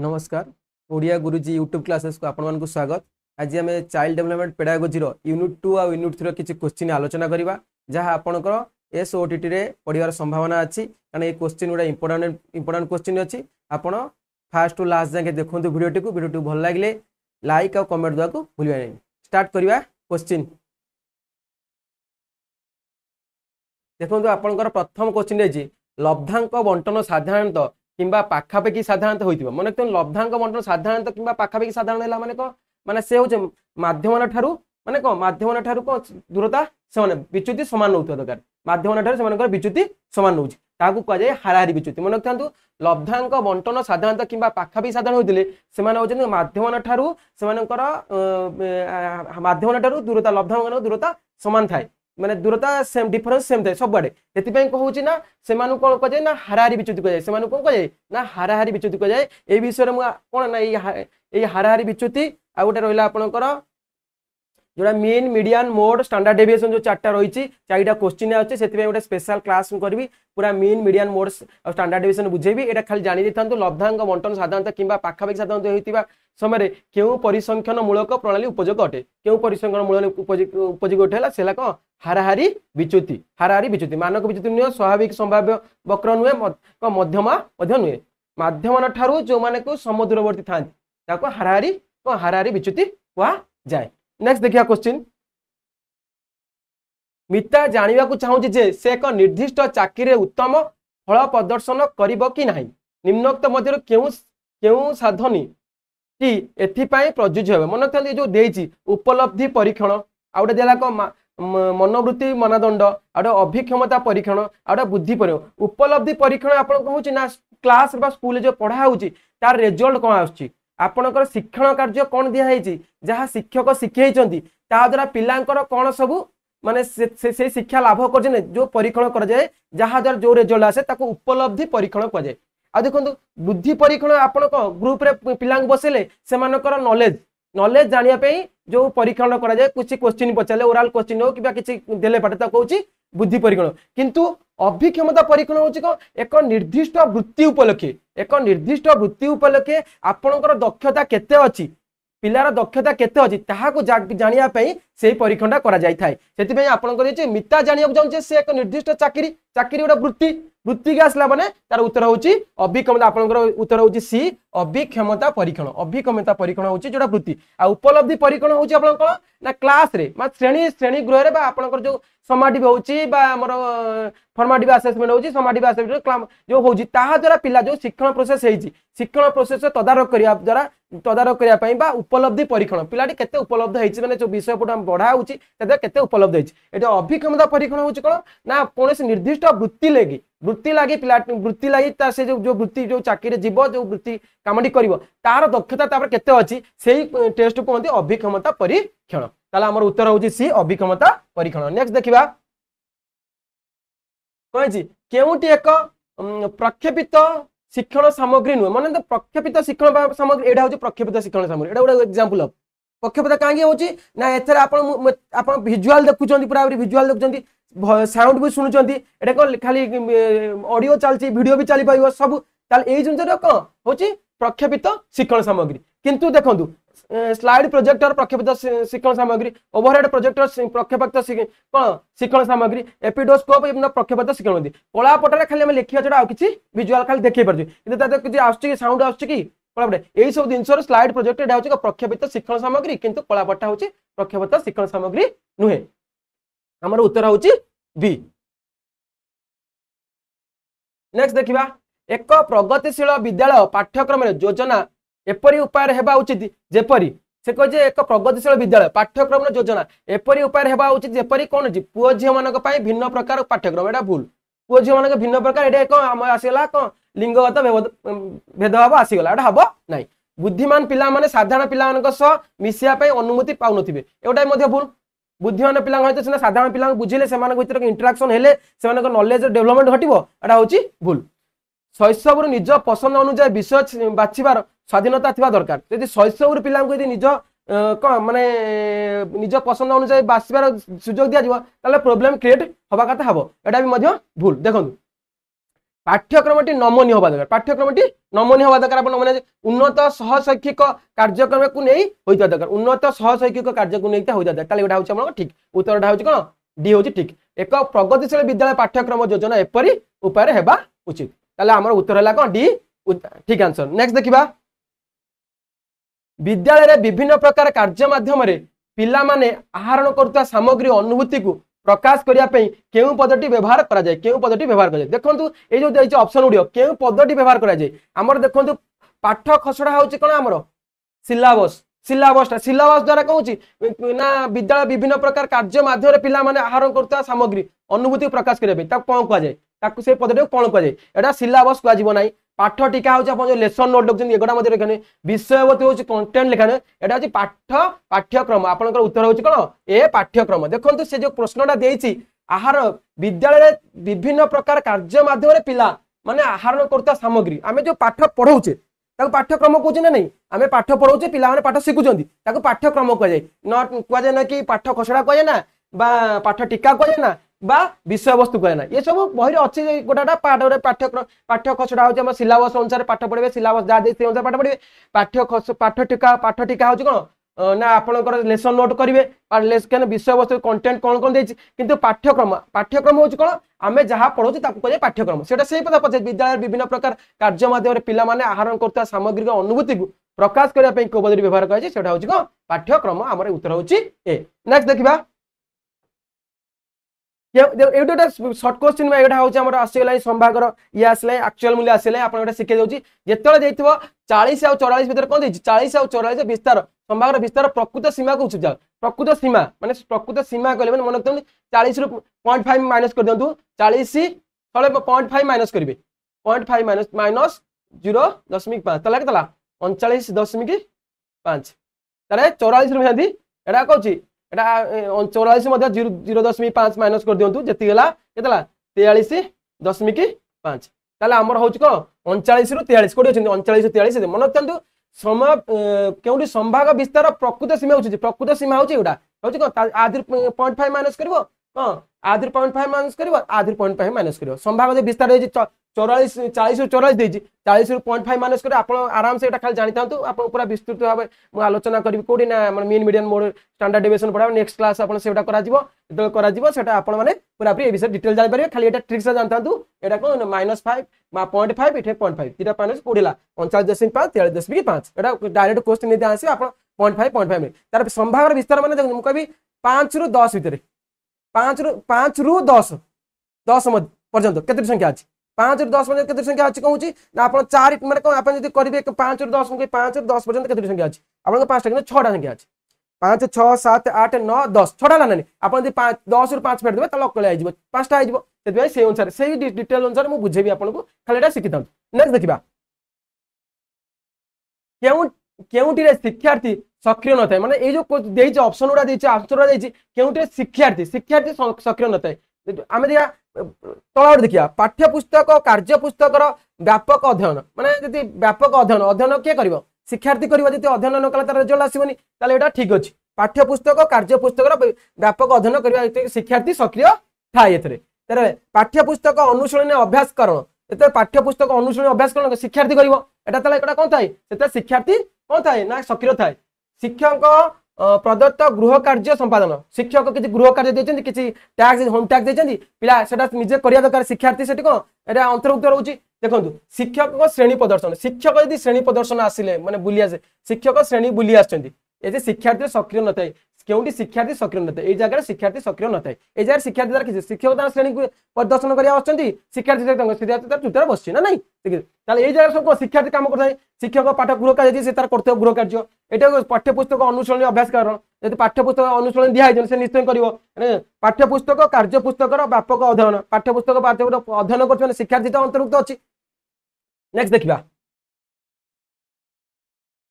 नमस्कार ओडिया गुरुजी YouTube classes को आपण मानक स्वागत। आज आम चाइल्ड डेवलपमेंट पेडागोजी यूनिट 2 आ यूनिट 3 किसी क्वेश्चन आलोचना करवा जहाँ आपंकर एसओटीटी रे पढ़ार संभावना अच्छी कारण ये क्वेश्चन गुड़ा इंपोर्टेंट क्वेश्चन अच्छी। आपण फास्ट टू लास्ट जाके देखो वीडियो भल लगे लाइक और कमेंट देवा भूलिया नहीं। स्टार्ट करवा क्वेश्चन। देखो आपंकर प्रथम क्वेश्चन है लब्धांक बंटन साधारणतः किंबा पाखापाखि साधारणतः होइतिबा माने तो लब्धांक बंटन साधारणतः किंबा पाखापाखि साधारण हैला माने को माने से हो माध्यमन ठारू माने को माध्यमन ठारू को दूरता से माने विच्युति समान होतबा दरकार। माध्यमन ठारू से मानकर विच्युति समान होउची ताकू कह जाय हाराहारी विच्युति। मन रखथांतु लब्धांक बंटन साधारणतः किंबा पाखापाखि साधारण होइतिले से माने होचन माध्यमन ठारू से मानकर माध्यमन ठारू दूरता लब्धांक दूरता समान थाए माने दूरता सेम डिफरेंस सेम थाए सब आड़े से कहूँ ना से कौन कह जाए ना हाराहारी विच्युति कह जाए से कौन कह जाए ना हाराहारी विच्युति कह जाए। ये विषय में कौन ना ये हाराहारी विच्युति आ गोटे रहा आपंकर जोड़ा mean median mode standard deviation जो चार्टा रही चारिटा क्वेश्चन अच्छे से गोटे स्पेशल क्लास करी पूरा मीन मीडियन मोड और स्टैंडर्ड डेविएशन बुझेबी। ये खाली जानी था लब्धांक बंटन साधारणतः किंबा पाखापाखि साधारणतः होता समय क्यों परिसंख्यन मूलक प्रणाली उपयोग अटे क्यों परिसंख्यन मूलक उपयोग अटे है कौन हाराहारी विच्युति। हाराहारी विच्युति मानक विच्युति नुहे स्वाभाविक संभाव्य वक्र नुहे मध्यमा नुहे माध्यमन ठारू जो माने को समदूरवर्ती था हाराहारी विच्युति कह जाए। नेक्स्ट देखिए क्वेश्चन। मिता जानिबा को चाहूची जे से एक निर्दिष्ट चाकरी उत्तम फल प्रदर्शन करिबो कि नाही निम्नोक्त मध्य केउ साधनी कि एथिपाई प्रयोज्य हेबे। मन रखते जो देछि उपलब्धि परीक्षण आउटे देला को मनोवृत्ति मानदंड आउटे अभिक्षमता परीक्षण आउटे बुद्धि परीक्षण। उपलब्धि परीक्षण आपण कहूची ना क्लास बा स्कूल जो पढ़ा होची तार रिजल्ट कोन आछी आपणकर शिक्षण कार्य कौन दिखाई जहाँ शिक्षक शिखई द्वारा पिलांकर कौन सबू माने से शिक्षा लाभ कर जो परीक्षण कराए जहाँ द्वारा जो रिजल्ट आसे ताको उपलब्धि परीक्षण कहुए। आ देखो बुद्धि परीक्षण आपण ग्रुप रे पिला बसेले से नॉलेज नॉलेज जानापी जो परीक्षण कराए कुछ क्वेश्चन पचारे ओराल क्वेश्चन हो कि किसी देले पाटे कहूँ बुद्धि परीक्षण। किंतु अभिक्षमता परीक्षण हूँ कौन एक निर्दिष्ट वृत्ति उपलक्षे एक निर्दिष्ट वृत्ति उपलक्षे आपणकर दक्षता केते अच्छी पिलार दक्षता केते अच्छी ताहाको जानियापी से परीक्षणटा करा जाय थाए। सेति आपंकर मिता जानिया चाहूँ से एक निर्दिष्ट चाकरी चाकरी गोटे वृत्ति वृत्ति के आसला माने तार उत्तर होची अभिक्षमता आपनकर उत्तर होची सी अभिक्षमता परीक्षण। अभिक्षमता परीक्षण होची जोड़ा वृत्ति आ उपलब्धि परीक्षण होची आपन कोन ना क्लास रे मा श्रेणी गृह रे बा आपनकर जो समाटिव होची बा हमर फॉर्मेटिव असेसमेंट होची समाटिव असेसमेंट जो होची ताहा द्वारा पिला जो शिक्षण प्रोसेस हेची शिक्षण प्रोसेस तदारक करिया द्वारा तदारक करिया पई बा उपलब्धि परीक्षण पिलाटी केते उपलब्ध हेची माने जो विषय पढा पढ़ा होची तदे केते उपलब्ध हेची। एटा अभिक्षमता परीक्षण होची कोन ना कोनोसी निर्दिष्ट वृत्ति लगी पिला वृत्ति लगी से जो वृत्ति जो चाकरी जीव जो वृत्ति कामटी करिवो तार दक्षता तापर केते अछि सेही टेस्ट को कहते अभिक्षमता परीक्षण। ताला हमर उत्तर होची सी अभिक्षमता परीक्षण। नेक्स्ट देखिबा कहछि केउटी एक प्रक्षेपित शिक्षण सामग्री नुहे माने प्रक्षेपित शिक्षण सामग्री एडा होची प्रक्षेपित शिक्षण सामग्री एडा गोटे एग्जांपल ऑफ प्रक्षेपित काहे होची ना एथरे आपण विजुअल देखुचंती पूरा विजुअल देखुचंती साउंड भी शुणुचंती एटा को खाली ऑडियो चलची वीडियो भी चली पाइबो सब ताल एई जिंसर को होची प्रक्षेपित शिक्षण सामग्री। किंतु देखंतु स्लाइड प्रोजेक्टर प्रक्षेपित शिक्षण सामग्री ओवरहेड प्रोजेक्टर प्रक्षेपित कौन शिक्षण सामग्री एपिडोस्कोप प्रक्षेपित शिक्षण सामग्री कला पटरे खाली हम लिखिया छडा आ किछि विजुअल खाली देखै परछु किंतु ताते किछि आछी कि साउंड आछी कि कलापटे एई सब जिंसर स्लाइड प्रोजेक्टर एटा होची प्रक्षेपित शिक्षण सामग्री किंतु कलापटा होची प्रक्षेपित शिक्षण सामग्री नुहे। हमर उत्तर होची बी। नेक्स्ट देखिबा एक प्रगतिशील विद्यालय पाठ्यक्रम योजना एपरी उपाय हेबा उचित जेपरी से कहे एक प्रगतिशील विद्यालय पाठ्यक्रम योजना एपरी उपाय हेबा उचित जेपरी कौन अछि पुओ झियो मानक पई भिन्न प्रकार पाठ्यक्रम एटा भूल पुओ झियो मानक भिन्न प्रकार एटा एक हम आसीला को लिंगगत भेदभाव आसीगला एटा हबो नाही। बुद्धिमान पिला माने साधारण पिला मानक सह मिसिया पई अनुमति पाउ नथिबे एटा मध्ये भूल बुद्धिमान पिला सहित सिना साधारण पिला बुझिले सेमान भीतर इंटरेक्शन हेले सेमान नॉलेज डेवलपमेंट घटिबो एटा होची भूल। शैशव निज पसंद अनुसार विषय बाछिबार स्वाधीनता थिबा दरकार यदि शैशव पिला यदि निज कौन माने निज पसंद अनुसार बाछिबार सुजोग दिया जिवो ताले प्रॉब्लम क्रिएट होबा कथा हबो एटा भी मध्ये भूल। देखंतु पाठ्यक्रमटी नमनीय हवा दरकार पाठ्यक्रमटी नमनीय हवा दरकार अपन माने उन्नत सहशैक्षिक कार्यक्रम को नहीं होइता दरकार उन्नत सहशैक्षिक कार्य को नहीं होइता दरकार ताले एटा होछि हमर ठीक उत्तरटा होछि कोन डी होछि ठीक एक प्रगतिशील विद्यालय पाठ्यक्रम योजना एपरि उपाय हेबा उचित ताले हमर उत्तर हला कोन डी ठीक आंसर नेक्स्ट देखिबा विद्यालय रे विभिन्न प्रकार कार्य माध्यम रे पिला माने आहरण करता सामग्री अनुभूति को प्रकाश करिया पई केउ पद्धति व्यवहार करा जाय केउ पद्धति व्यवहार करा जाय देखंतु ए जो दैछ ऑप्शन उडियो केउ पद्धति व्यवहार करा जाय हमर देखंतु पाठ खसडा होछि कोन हमर सिलेबस सिलेबस द्वारा कहूची ना विद्यालय विभिन्न प्रकार कार्य माध्यम रे पिला माने आहरण करता सामग्री अनुभूति प्रकाश करिया पई ता कोन कहा जाय ताकू से पद्धति कोन कहा जाय एटा सिलेबस कहा जीवो नाही पाठ टीका होछि अपन जो लेसन नोट लिखछन एगोडा मध्ये लिखने विषयवस्तु होछि कंटेंट लिखने एटा होछि पाठ्यक्रम आपनकर उत्तर होछि कोन ए पाठ्यक्रम देखंतु से जो प्रश्नटा देइछि आहार विद्यालय रे विभिन्न प्रकार कार्य माध्यम रे पिला माने आहरण करता सामग्री आमे जो पाठ पढौछे ताको पाठ्यक्रम कहउछि ना नहीं आमे पाठ पढौछे पिला माने पाठ सिखुछन्ती ताको पाठ्यक्रम कह जाय नॉट कह जाय ना कि पाठ खसडा कह जाय ना बा पाठ टीका कह जाय ना बा विषय वस्तु कहे ना ये सब बही अच्छी गोटा पाठ्यक्रम पाठ्य खसड़ा हो सिलेबस अनुसार पाठ पढ़े सिलेबस जहाँ से अनुसार पाठ पढ़े पाठ टीका हो कौन ना आपंकर लेसन नोट करेंगे विषय वस्तु कंटेंट कौन कौन देती किंतु पाठ्यक्रम हूँ कौन आम जहाँ पढ़े कह पाठ्यक्रम से पता पचे विद्यालय विभिन्न प्रकार कार्य माध्यम पिला माने आहरण करता सामग्रिक अनुभूति को प्रकाश करने को पद्धति व्यवहार करा पाठ्यक्रम आम उत्तर हूँ ए नेक्स्ट देखा सर्ट क्वेश्चन में एटा होची हमर आसीगला संभागर ये आसले एक्चुअल मूल्य आसले आपण एटा सिखे जाउची जेतले देइथिबो 40 और 44 भीतर कोन देइची 40 और 44 विस्तार संभागर विस्तार प्रकृत सीमा को उचित प्रकृत सीमा माने प्रकृत सीमा कहले माने मन रखतु 40 रु 0.5 माइनस कर दियंतु 40 तळे 0.5 माइनस करिवे 0.5 माइनस 0.5 तला केतला 39.5 तळे 44 रु हेंदी एटा कहूची एटा 44 मध्य 0.5 माइनस कर दियंतु जति गेला केतला 43.5 ताले हमर होची को 39 रु 43 कोडी अछि 39 43 मन रखतु समय केउडी संभाग विस्तार प्रकृत सीमा होची प्रकृत सीमा होची एटा होची को आधि 0.5 माइनस करबो हां आधि 0.5 माइनस करबो आधि 0.5 माइनस करबो संभाग जे विस्तार होची 44 40 रु 44 देजी 40 रु 0.5 माइनस करे आपण आराम से एटा खाली जानि तांतु आपण पूरा विस्तृत भाबे मु आलोचना करबी कोडी ना मन mean median mode standard deviation पढा नेक्स्ट क्लास आपण सेटा करा जिवो एतो करा जिवो सेटा आपण माने पूरा पूरी ए विषय डिटेल जानि परिबे खाली एटा ट्रिक से जानि तांतु एटा को -5 मा 0.5 एठे 0.5 तीटा माइनस कोडिला 39.5 43.5 एटा डायरेक्ट क्वेश्चन नेते आसी आपण 0.5 में तार संभाग विस्तार माने मु कहबी 5 रु 10 भीतर 5 रु 10 पर्यंत केते संख्या अछि 5 रु 10 पर्यंत केते संख्या अछि कहूची ना आपण 4 माने कोन आपण जदी करिवे 5 रु 10 के 5 रु 10 पर्यंत केते संख्या अछि आपण 5 टा 6 टा संख्या अछि 5 6 7 8 9 10 6 टा लानी आपण जदी 5 10 रु 5 फेर देबे त लक आइ जिवो 5 टा आइ जिवो सेति से अनुसार से डिटेल अनुसार मु बुझेबी आपण को खाली एटा सिखितां नेक्स्ट देखिबा केउटी रे शिक्षार्थी सक्रिय न थाए माने ए जो देइछ ऑप्शन उडा देइछ आंसर देइछ केउटी रे शिक्षार्थी सक्रिय न थाए आमे दिया तळावर देखिया पाठ्य पुस्तक कार्य पुस्तक व्यापक अध्ययन माने जदि व्यापक अध्ययन के करिवो शिक्षार्थी करिवो जदि अध्ययन न कला तार रिजल्ट आसीबनी ताले एटा ठीक अछि पाठ्य पुस्तक कार्य पुस्तक व्यापक अध्ययन करिवा शिक्षार्थी सक्रिय थाए एथरे तारे पाठ्य पुस्तक अनुशीलन अभ्यास करण एते पाठ्य पुस्तक अनुशीलन अभ्यास करण शिक्षार्थी करिवो एटा ताले एटा कोन थाए सेते शिक्षार्थी कोन थाए ना सक्रिय थाए शिक्षक प्रदत्त गृह कार्य संपादन शिक्षक किसी गृह कार्य देचंती किसी टैक्स होम टैक्स देचंती पिला सेटा निजे करिया दरकार शिक्षार्थी सेठी कोन एटा अंतर्भुक्त रहउची देखंतु शिक्षक को श्रेणी प्रदर्शन शिक्षक यदि श्रेणी प्रदर्शन आसिले माने बुली आसे शिक्षक श्रेणी बुली आछंती एजे शिक्षार्थी सक्रिय न थाए केउटी शिक्षार्थी सक्रिय न थाए ए जगह शिक्षार्थी सक्रिय न थाए ए जगह शिक्षार्थी द्वारा किसी शिक्षक तार श्रेणी प्रदर्शन करिया आछंती शिक्षार्थी शिक्षार्थी तार चुतर बसछि ना नहीं ताले ए जगह सब शिक्षार्थी काम करथाय शिक्षक पाठ गृह कार्य से तार करथो गृह कार्य एटा पाठ्य पुस्तक अनुशीलन अभ्यास कारण यदि पाठ्य पुस्तक अनुशीलन दिया है से निश्चय करिवो पाठ्य पुस्तक कार्य पुस्तक व्यापक अध्ययन पाठ्य पुस्तक अध्ययन करथो शिक्षार्थी तो अंतर्भुक्त अछि नेक्स्ट देखिबा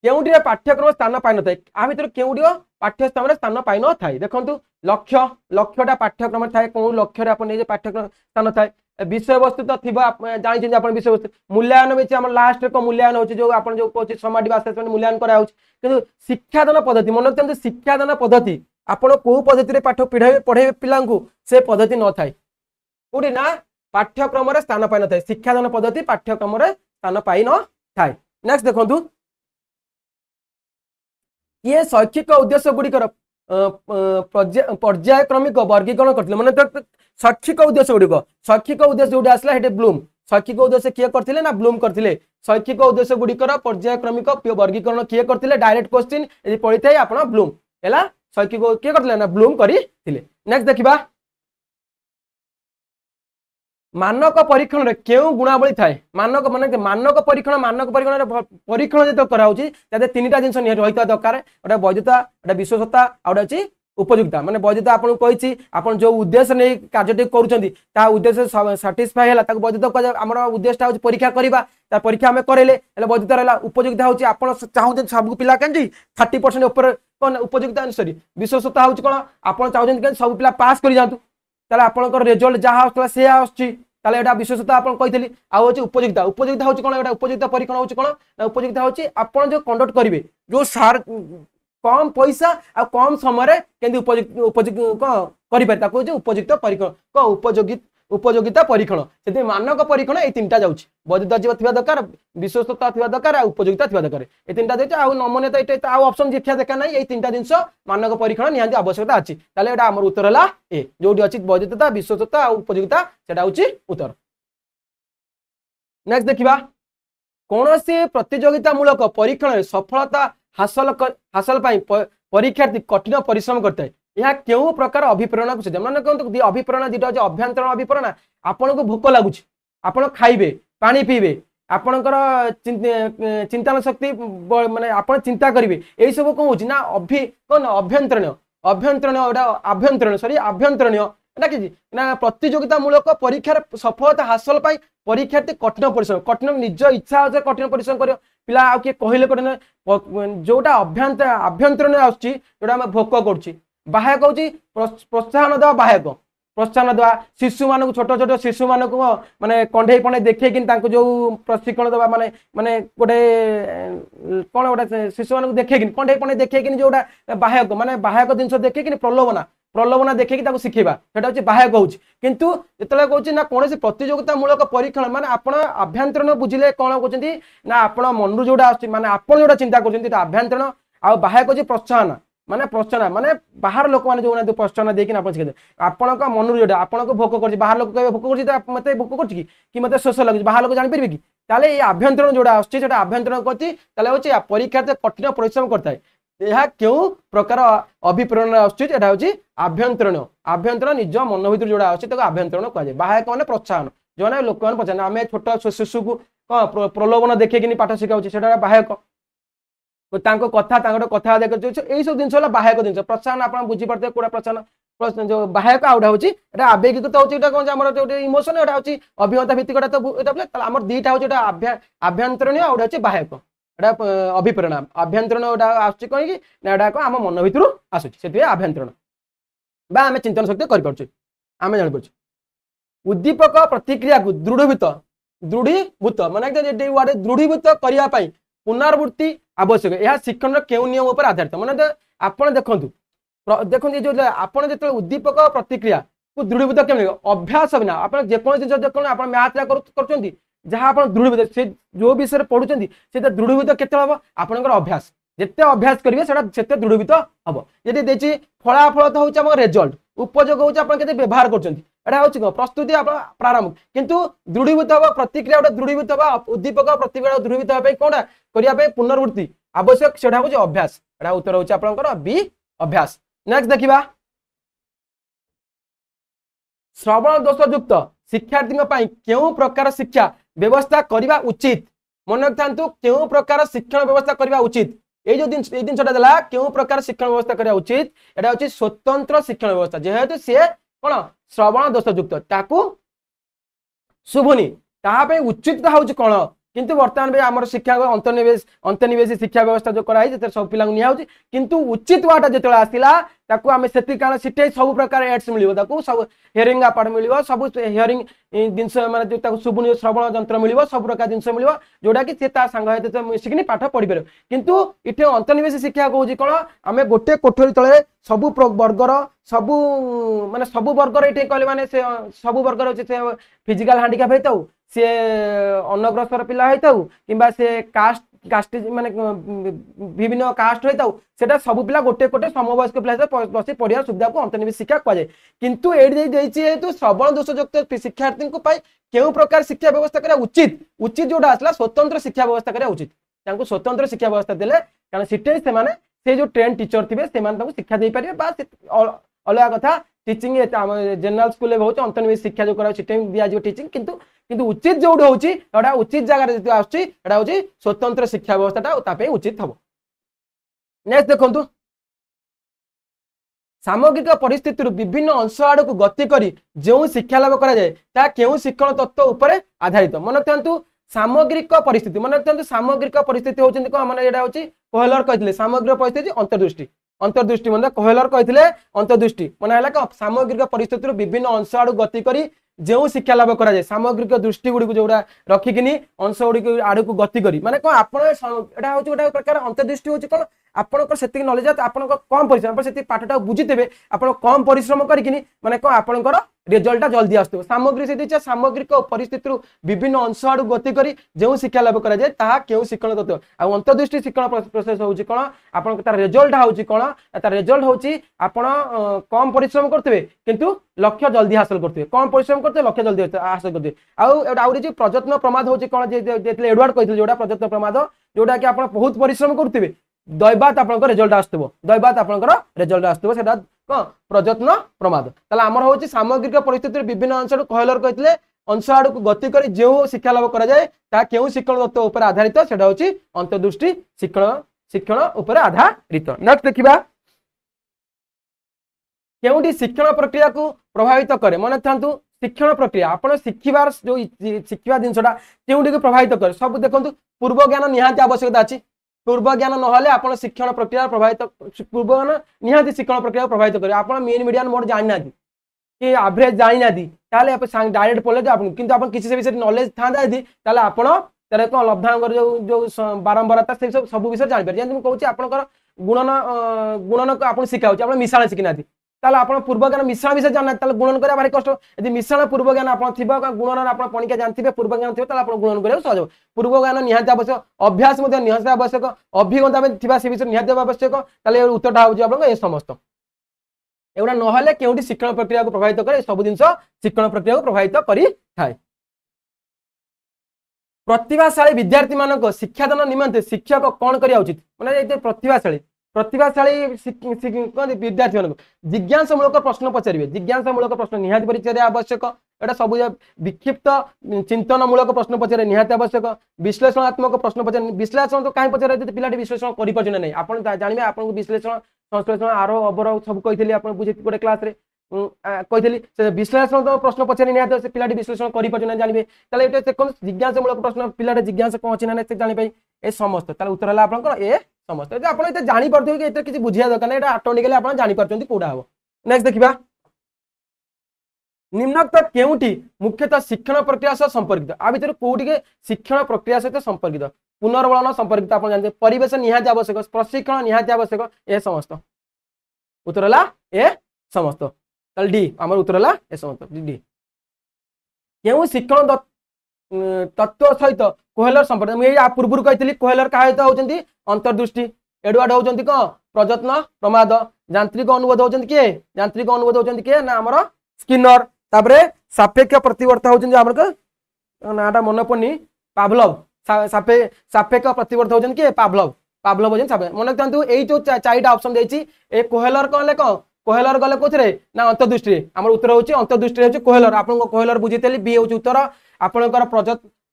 केउटी पाठ्यक्रम स्थान पाइ न थाए आ भितर केउटी पाठ्यक्रम स्थान पाइ न थाए देखंतु लक्ष्यटा पाठ्यक्रम थाए को लक्ष्य रे अपन जे पाठ्यक्रम स्थान थाए विषय वस्तु तो थिबा जानि जे अपन विषय वस्तु मूल्यांकन में हम लास्ट को मूल्यांकन होची जो अपन जो कोची समाज असेसमेंट मूल्यांकन करा होची किंतु शिक्षादान पद्धति मन रखते शिक्षादान पद्धति आपण को पद्धति रे पाठ पढ़ाई पिलांकु से पद्धति न थाए कोडी ना पाठ्यक्रम रे स्थान पाई न थाए शिक्षादान पद्धति पाठ्यक्रम रे स्थान पाई न थाए नेक्स्ट देखंतु ये शैक्षिक उद्देश्य गुड़िकर पर्यायक्रमिक वर्गीकरण करथिले माने शैक्षिक उद्देश्य गुड़िक शैक्षिक उद्देश्य गुडी आसला हेटे ब्लूम शैक्षिक उद्देश्य किए करथिले ना ब्लूम करथिले शैक्षिक उद्देश्य गुड़िकर पर्यायक्रमिक वर्गीकरण किए करथिले डायरेक्ट क्वेश्चन यदि पढ़ी थाए आपण ब्लूम हैला शैक्षिक किए करथिले ना ब्लूम करिथिले नेक्स्ट देखिबा मानक परीक्षण रे केउ गुणावली थाए मानक माने मानक परीक्षण रे परीक्षण जे तो कराउची ताते तीनटा जिंस नि रहिता दरकार ओटा वैधता ओटा विश्वसता ओटा अछि उपयुक्तता माने वैधता आपन कहिछि आपन जो उद्देश्य नै कार्यटी करूछंती ता उद्देश्य सैटिस्फाई होला ताको वैधता को हमर उद्देश्यटा होछि परीक्षा करबा ता परीक्षा हमें करेले हेले वैधता रहला उपयुक्तता होछि आपन चाहू सब पिला केंजी 30% ऊपर कोन उपयुक्तता सॉरी विश्वसता होछि कोन आपन चाहू के सब पिला पास करि जांतु ताले आपनकर रिजल्ट जहा आस्तला से आछि ताले एटा विश्वसता आपन कहितली आ होछि उपयुक्तता उपयुक्तता होछि कोन एटा उपयुक्तता परीक्षण होछि कोन ना उपयुक्तता होछि आपन जो कंडक्ट करिवे जो सार कम पैसा आ कम समय रे केंदी उपयुक्त करि पार ताको होछि उपयुक्त परीक्षण को उपयोगिता परीक्षण सेते मानक परीक्षण ए तीनटा जाउछि वैधता जीव थिबा दरकार विश्वसता थिबा दरकार आ उपयोगिता थिबा दरकार ए तीनटा देछि आ नमनीयता एटा आ ऑप्शन देखिया देखा नै ए तीनटा जिंस मानक परीक्षण निहांती आवश्यकता अछि ताले एटा हमर उत्तर हला ए जोडी अछि वैधता विश्वसता आ उपयोगिता सेटा होछि उत्तर नेक्स्ट देखिबा कोनोसी प्रतियोगिता मूलक परीक्षण सफलता हासिल पाई परीक्षार्थी कठिन परिश्रम करता है यह क्यों प्रकार अभिप्रेरणा को माने कहते अभिप्रेरणा दुटा अच्छे अभ्यंतरण अभिप्रेरणा आपन को भोक लगुच आपन खाइबे पानी पीबे आपणकर चिंतन शक्ति माने आपन चिंता करिवे एई सब कोन होची ना कोन अभ्यंतरण आभ्यंतरण सॉरी आभ्यंतरण ना कि ना प्रतियोगिता मूलक परीक्षा सफलता हासिल पाई परीक्षार्थी कठिन परिश्रम कठिन निज इच्छा से कठिन परिश्रम करियो पिला आ के कहले कठिन जोटा आभ्यंतरण आछी जोटा हम भोक करछि बाह्य कहूँ प्रोत्साहन देवा बाह्य प्रोत्साहन देवा शिशु मान छोट छोट शिशु मान माने कंढे पंडे देखे जो प्रशिक्षण देवा माने माने गोटे कौन गोटे शिशु मान देखे कंढे पंडे देखे जोटा बाह्यक माने बाह्यक जिन देखे प्रलोभना देखे शिखेबा से बाह्य कहूँ किंतु जिते कहूँ ना कौन प्रतियोगिता मूलक परीक्षण माने आपण आभ्यंतरण बुझिले कौन कहते ना आपण मन जोड़ा माने आपण जोड़ा चिंता कर आभ्यंतरण आ बाह्य कहूँ प्रोत्साहन माने बाहर लोक मैंने जो प्रोत्साहन देकिन आपण मन जोड़ा आपण भोक कर बाहर लोक भोक कर मत भोक कर मत शोष लगे बाहर लोक जापर कि ताले आभ्यंतरण जोड़ा आसटा आभ्यंतरण करती परीक्षा कठिन परिश्रम करता है यह क्यों प्रकार अभिप्रेरणा आसुच्छी आभ्यंतरण आभ्यंतरण निज मन भर जोड़ा आभ्यंतरण कहुए बाह्यक मैंने प्रोत्साहन जो मैंने लोक मैंने पचार आम छोट शिशु को प्रलोभन देखे पाठ शिखाऊे बाह्यक कथा कथा यही सब जिन बाह्यक जिन प्रोत्साहन आप बुझीपारे कौड़ा प्रोत्साहन जो बाह्यक आउटा होची आवेगिक हो इमोशन एटा होची अभिज्ञता भित्तिक आम दीटा होची आभ्यंतरण आउटा होची बाह्यक अभिप्रेरणा आभ्यंतरण आसुच्छी कहीं आम मन भर आसूँ आभ्यंतरण बा आम चिंतन शक्ति करें जापर उद्दीपक प्रतिक्रिया को दृढ़ीभूत माने दृढ़ीभूत करने पुनरावृत्ति आवश्यक यह शिक्षण क्यों नियम पर आधारित माने आप देखो जो आपड़ जो उद्दीपक प्रतिक्रिया को दृढ़ीभूत केम अभ्यास बिना आप जेको जिन आप मैथ कर जहाँ आप दृढ़ीभूत से जो विषय पढ़ुं से दृढ़ीभूत केते हम आपंकर अभ्यास जिते अभ्यास करेंगे से दृढ़ीभूत हम जी देखिए फलाफल तो हूँ रेजल्ट उपयोग हूँ आप व्यवहार कर प्रस्तुति प्रारंभ किंतु दृढ़ीभूत हम प्रतिक्रिया गोटे दृढ़ीभूत उद्दीपक प्रतिक्रिया दृढ़ीभूत होगा कौन करने पुनरावृत्ति आवश्यक से हूँ अभ्यास एटा उत्तर हूँ आपंकर बी अभ्यास नेक्स्ट देखा श्रवण दोषयुक्त शिक्षार्थी क्यों प्रकार शिक्षा व्यवस्था करने उचित मन रखता क्यों प्रकार शिक्षण व्यवस्था करने उचित ये जो जिनसा देला क्यों प्रकार शिक्षण व्यवस्था करने उचित एटा हूँ स्वतंत्र शिक्षण व्यवस्था जेहेतु सी कौन श्रवण दोषयुक्त ताकू शुभुनी ताप उचित हूँ कौन किंतु वर्तमान भी आम शिक्षा अंतर्निवेश शिक्षा व्यवस्था जो कराई सब पिला निया किंतु उचित वाटा जो आसला आम से कारण सीटे सब प्रकार एड्स मिल सब हियरिंग अपार्ट मिल सब हियरिंग जिनस मानते शुभुनि श्रवण जंत्र मिल सब प्रकार जिनस मिल जोटा कि सांग मिसिक पाठ पढ़ी पार किंतु ये अंतर्निवेश शिक्षा कौन कौन आम गोटे कोठरी तले सबु वर्गर सबु माने सबु वर्गर ये कहले माने सबु वर्गर अच्छे से फिजिकाल हांडिक्याप होता सी अनग्रसर पिला होता कि से कास्ट कास्ट माने विभिन्न कास्ट होता सेटा सब पिला गोटे गोटे समवयस्क पिला बस पढ़िया सुविधा को अंतर्निवेश शिक्षा कहुए किंतु ये श्रवण दोषयुक्त शिक्षार्थी क्यों प्रकार शिक्षा व्यवस्था करा उचित उचित जोटा आसला स्वतंत्र शिक्षा व्यवस्था करा उचित स्वतंत्र शिक्षा व्यवस्था देले कारण सीटे से जो ट्रेन टीचर थे शिक्षा दे पारे अलग कथा टीचिंग जनरल स्कूल बहुत अंतर्निवेश शिक्षा जो करा दिया टीचिंग किंतु किंतु उचित जो होता उचित जगह आसुची स्वतंत्र शिक्षा व्यवस्था उचित हम नेक्स्ट देखो सामग्रिक परिस्थिति विभिन्न अंश आड़ को गति करी जो शिक्षा लाभ करा क्यों शिक्षण तत्व उपर आधारित मन रखु सामग्रिक परिस्थिति मन रखु सामग्रिक परिस्थिति होती मैंने यहाँ हूँ कोहलर कहते सामग्रिक परिस्थिति अंतर्दृष्टि अंतर्दृष्टि मतलब कोहलर कहते अंतर्दृष्टि मन है सामग्रिक परिस्थिति विभिन्न अंश आड़ गति करी जो शिक्षा लाभ कराए सामग्रिक दृष्टि गुड़ी जो रखिकी अंश गुड़ी आड़ को गति करी माने कौन आप गोटे प्रकार अंतर्दृष्टि हूँ कौन आपंकर से नॉलेज आप कम परिश्रम से पाठटा बुझीते आप कम परिश्रम करके माने कौन आपंकर रिजल्टा जल्दी आसो सामग्री से सामग्रिक परिस्थिति विभिन्न अंश आड़ गति करी जो शिक्षा लाभ कराए क्यों शिक्षण तत्व आ अंतर्दृष्टि शिक्षण प्रोसेस हूँ कौन आप रिजल्ट हूँ कौन रिजल्ट हूँ आप कम परिश्रम करते किंतु लक्ष्य जल्दी हासिल करते कम परिश्रम करते लक्ष्य जल्दी हासिल करते आउरी प्रयत्न प्रमाद हूँ कौन एडवर्ड कहते जोड़ा प्रयत्न प्रमाद जोटा कि आप बहुत परिश्रम करते दैबात आप रिजल्ट आसो दैबात आपंकर रिजल्ट आसो कौन प्रयत्न प्रमाद ताला आमर हूँ सामग्रिक परिस्थिति विभिन्न अंश कोहलर कहते अंश आड़ को गति कर जो शिक्षा लाभ कराए क्यों शिक्षण तत्व उपर आधारित से हूँ अंतर्दृष्टि शिक्षण उपर आधारित नेक्स्ट देखा क्योंटी शिक्षण प्रक्रिया को प्रभावित करे मन था शिक्षण प्रक्रिया आप शिखार जो शिखा जिनसा क्योंटी को प्रभावित करे सब देखो पूर्व ज्ञान निहाती आवश्यकता अच्छी पूर्व ज्ञान ना आप शिक्षण प्रक्रिया प्रभावित पूर्व ज्ञान निहाती शिक्षण प्रक्रिया प्रभावित करे आप मेन मीडिया मोड जाना कि एवरेज जानी ना डायरेक्ट पढ़े आप किसी से विषय नॉलेज था आप कौन लब्धांग जो बारंबारता से सब विषय जापर जमी मुझे आपंकर गुणन गुणन को आप शिखा मिश्रण शिखिना आप पूर्व ज्ञान मिश्रण विषय जानना गुणन करा भारी कष्ट यदि मिश्रण पूर्व ज्ञान आप गुणन आप पणिका जानते पूर्व ज्ञान थी गुणन करा सहज पूर्व ज्ञान निहाती आवश्यक अभ्यास निहाती आवश्यक अभिज्ञता से विषय निहाती आवश्यक उत्तरटा हूँ ये समस्त एगुड़ा ना क्योंटी शिक्षण प्रक्रिया को प्रभावित करे सब जिन शिक्षण प्रक्रिया को प्रभावित करें प्रतिभाशाली विद्यार्थी मान शिक्षादान निमंते शिक्षक कौन करा उचित मैंने प्रतिभाशाली प्रतिभाशाली विद्यार्थी मान जिज्ञासामूलक प्रश्न पचारे जिज्ञासामूलक प्रश्न निहाती पचारे आवश्यक एटा सब विक्षिप्त चिंतनमूलक प्रश्न पचारे निहाती आवश्यक विश्लेषणात्मक प्रश्न पचारे विश्लेषण तो कहीं पचारे पिलाटी विश्लेषण कर नहीं आप जानवे आपको विश्लेषण संश्लेषण आर अबर सब कही आप बुझे गोटे क्लास कही विश्लेषण तो प्रश्न पचारे निहाती से पिलाटी विश्लेषण कर जानवे जिज्ञासामूलक प्रश्न पिलाटे जिज्ञासा कौन अच्छी ना जानी ए समस्त उत्तर है आपंकर ए समस्त आप जापर कि किसी बुझा दरकार नहीं ऑटोमेटिकली आप जापर कौटा हम नेक्स्ट देखा निम्नोक्त केउटी मुख्यतः शिक्षण प्रक्रिया सह संपर्कित आ भर कौटी के शिक्षण प्रक्रिया सहित संपर्कित पुनर्वलन संपर्कित आप जानते परिवेश निहाती आवश्यक प्रशिक्षण निहाती आवश्यक ए समस्त उत्तर है ए समस्त डी आम उत्तर है ए समस्त डी क्यों शिक्षण तत्व सहित कोहलर संपर्क मुझे पूर्व कही कोहलर क्या होती अंतर्दृष्टि एडवर्ड होती कौन प्रयत्न प्रमाद यांत्रिक अनुबोध होती किए यांत्रिक अनुबोध होती किए ना आमर स्किनर तापरे सापेक्ष प्रतिवर्ता होती नाटा मन पड़नी पावलव सापेक्ष प्रतिवर्ता होती किए पावलव पावलव मन रखु यही जो चारिटा ऑप्शन देती कोहलर कौन है कौन कोहलर गले कौन ना अंतर्दृष्टि आम उत्तर होची अंतर्दृष्टि होची कोहलर आप कोहलर बुझीली बी हूँ उत्तर आपंकर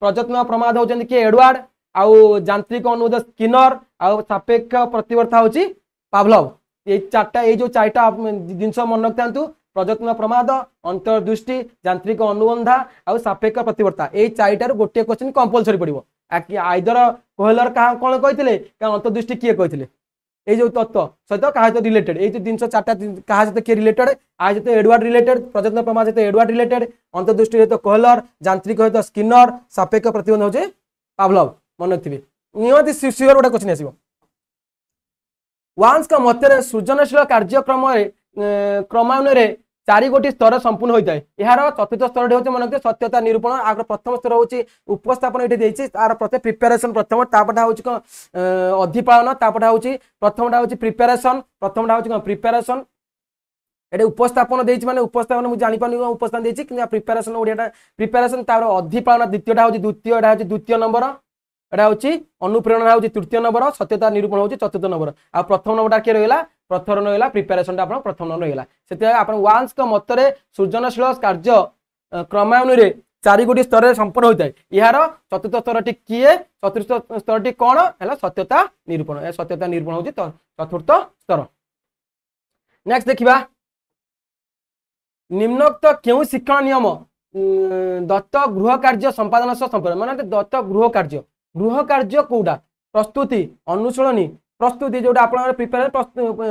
प्रयत्न प्रमाद होती किए एडवर्ड आउ यांत्रिक अनुबोध स्किनर आउ सापेक्ष प्रतिवर्ता होची पावलव ये चार्टा ये जो चारिटा जिनस मन रखि प्रयत्न प्रमाद अंतर्दृष्टि यांत्रिक अनुबंधा आउ सापेक्ष प्रतिवर्ता ये चारिटार गोटे क्वेश्चन कंपलसरी पड़ो आइदर कोहलर क्या कौन कहते अंतर्दृष्टि किए कहते ये जो तत्व सहित क्या रिलेटेड ये जो जिन चार्टा क्या सहित किए रिलेटेड आ सहित एडवर्ड रिलेटेड प्रजनन प्रमाण सहित एडवर्ड रिलेटेड अंतर्दृष्टि सहित कोहलर यांत्रिक सहित स्किनर सापेक्ष प्रतिबंध होचे पावलोव मन रखिए नियमित सियोर गोटे क्वेश्चन आसो वांस का मत सृजनशील कार्यक्रम क्रमान्वय 4 गोटी स्तर संपूर्ण होता है यार चतुर्थ स्तर होते मन रखिए सत्यता निरूपण आगे प्रथम स्तर होची उपस्थापन ये तार प्रत्येक प्रिपेरेसन प्रथम तापटा हूँ अधिपालन तापटा हूँ प्रथमटा हूँ प्रिपेरेसन प्रथमटा हूँ प्रिपेरेसन ये उपस्थापन देती माने उपस्थापन मुझे जापानी उपस्थान देती प्रिपेरेसन ओडिया प्रिपेरेसन तार अधिपालन द्वितीयटा हूँ द्वितीय एटा हूँ द्वितीय नंबर एटा हूँ अनुप्रेरणा हूँ तृतीय नंबर सत्यता निरूपण हूँ चतुर्थ नंबर आ प्रथम नंबरटा किए रहा प्रथम रहा प्रिपेरेसन प्रथम नंबर रहा से वांस मतरे सृजनशील कार्य क्रमान्वय 4 गोटी स्तर संपन्न होता है यार चतुर्थ स्तर किए चतुर्थ स्तर कौन है सत्यता निरूपण सत्यता निरूपण हूँ चतुर्थ स्तर नेक्स्ट देखा निम्नोक्त क्यों शिक्षण नियम दत्त गृह कार्य संपादन सह संपर्क माने दत्त गृह कार्य कौटा प्रस्तुति अनुशीलनी प्रस्तुति जोटा आप प्रिपेयर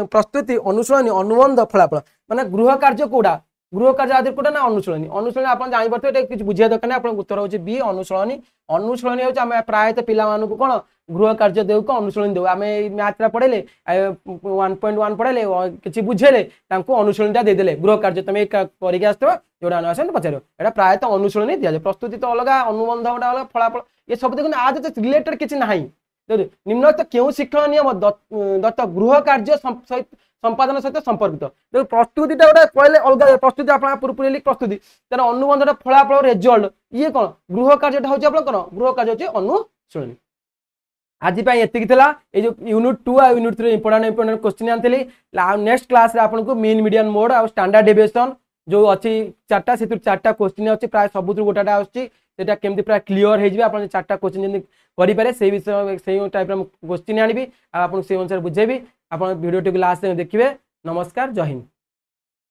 प्रस्तुति अनुशीलनी अनुबंध फलाफल माने गृह कार्य कौटा गृह कार्य आदि कौटा ना अनुशीलनी आप जानते किसी बुझा दरकार नहीं उत्तर हूँ बी अनुशीलनी अनुशीलनी हूँ प्रायतः पिला कौन गृह कार्य देव को अनुशीलनी देव आम मैथ्रा पढ़ेले 1.1 पढ़ेले किसी बुझेले अनुशीलनीटा देदेले गृह कार्य तुम करके आसो जोड़ा आस पचार यहाँ प्रायतः अनुशीलनी दि जाए प्रस्तुति तो अलग अनुबंध गोटे अलग फलाफल ये सब देखते आज रिलेटेड किसी ना निम्नलिखित क्यों शिक्षण नियम दत्त गृह कार्य संपादन सहित संपर्कित देखो प्रस्तुतिटा गोटे कहले अलग प्रस्तुति आप पूर्व प्रस्तुति तेना अनुबंध फलाफल रेजल्ट ये कौन गृह कार्यटा हूँ आप कौन गृह कार्य अनुशीलनी आज ये जो यूनिट 2 और यूनिट 3 इंपोर्टेंट क्वेश्चन आनी नेक्स्ट क्लास रे आपको मीन मीडियन मोड और स्टैंडर्ड डेविएशन जो अच्छी 4टा से 4टा क्वेश्चन अच्छी प्राय सबुत गोटाटा आसटा केमती प्राय क्लीयर हो 4टा क्वेश्चन करें से विषय से टाइप क्वेश्चन आनी आपको से अनुसार बुझेबी आप भिडियो लास्ट देखिए नमस्कार जय हिंद।